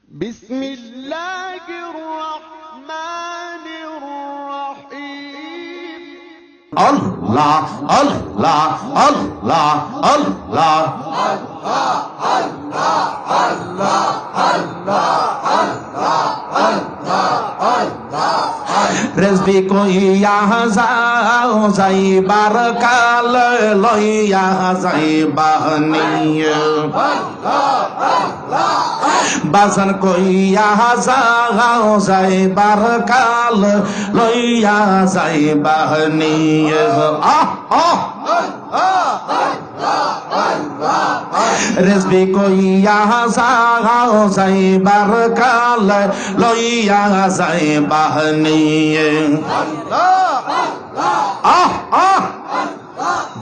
بسم الله الرحمن الرحيم الله الله الله الله রেজবি কইয়া যাও যাইবার কাল লইয়া যাইবানিয়া বাজান কইয়া যাও যাইবার কাল লইয়া যাইবানিয়া রেজবি কইয়া যাও যাইবার কাল লইয়া যাইবানিয়া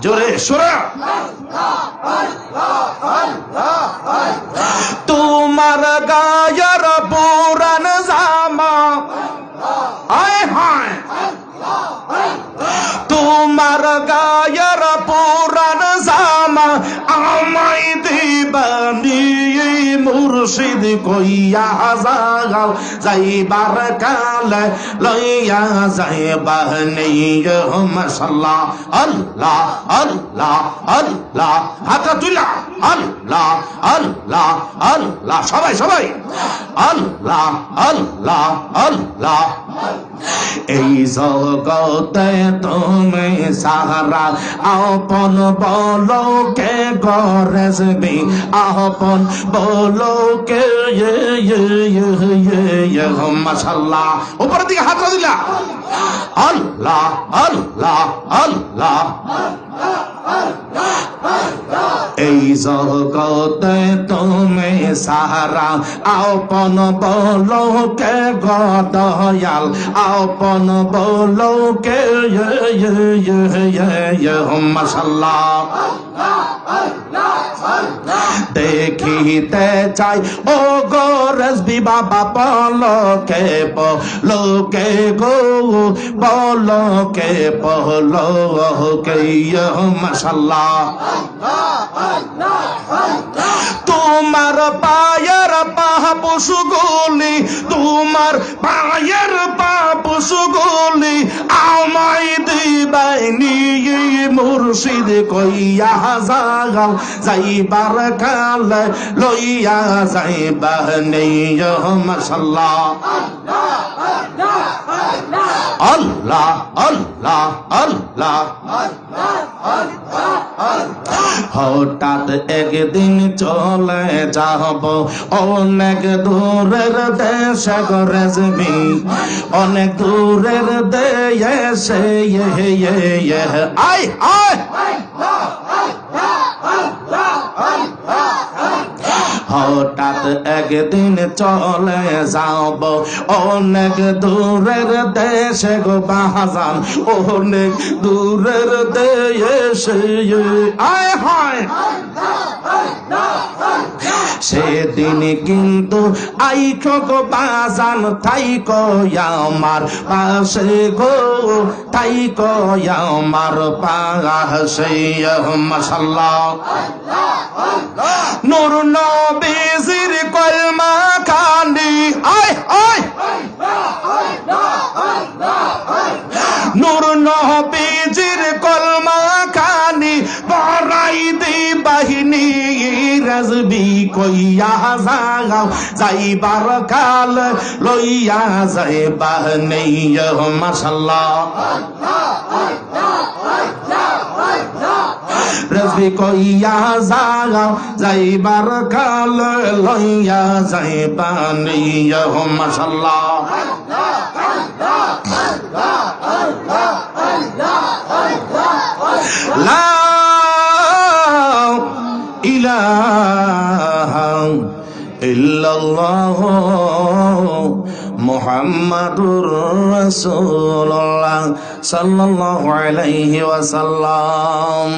জোরে সুরা তোমার গায়ের পুরান জামা আয় হায় তোমার গায়ের পুরান জামা আমায় দিবানি মুর্শিদ কইয়া যাও যাইবার কাল লইয়া যাইবানি মাশাআল্লাহ আল্লাহ আল্লাহ আল্লাহ হাতটা তুলা আল্লাহ আল্লাহ আল্লাহ সবাই সবাই আল্লাহ আল্লাহ আল্লাহ এই জগতে তুমি সাহারা আপন বলো কে গরেজবি আপন বলো কে মাশাআল্লাহ উপরের দিকে হাত দিলা আল্লাহ আল্লাহ আল্লাহ এই জগতে তুমি সাহারা আপন বলো কে গদয়াল আপন বলো কে মাশাআল্লাহ দেখিতে চাই ও গো রেজবি বাবা বলো কে গো বলো কে মাশাআল্লাহ তোমার পায়ের পাপসুগুলি তোমার পায়ের পাপসুগুলি আমায় দিবাইনি মুর্শিদ কইয়া যাও যাইবার কাল লইয়া যাইবানি মাশাআল্লাহ আল্লাহ আল্লাহ আল্লাহ হঠাৎ একদিন চলে যাব অনেক দূরের দেশে রেজবি অনেক দূরের দেশে আয় আয় হঠাৎ একদিন চলে যাব অনেক দূরের দেশে গো বাহাজান অনেক দূরের দেশে আয় হায় সেদিন কিন্তু আইখো গো বাজান থাইকো আমার পাশে গো থাইকো আমার পাশে মাশাআল্লাহ নূর নবীজির কলমা খানি আয় আয় নূর নবীজির কলমা খানি পড়াই দি বাহিনী রেজবি কইয়া যাও যাইবার কাল লইয়া যাইবানি মাশাআল্লাহ রেজবি কইয়া যাও যাইবার কাল লইয়া যাইবানি মাশাআল্লাহ লা ইলাহা ইল্লাল্লাহ মুহাম্মাদুর রাসূলুল্লাহ সাল্লাল্লাহু আলাইহি ওয়াসাল্লাম।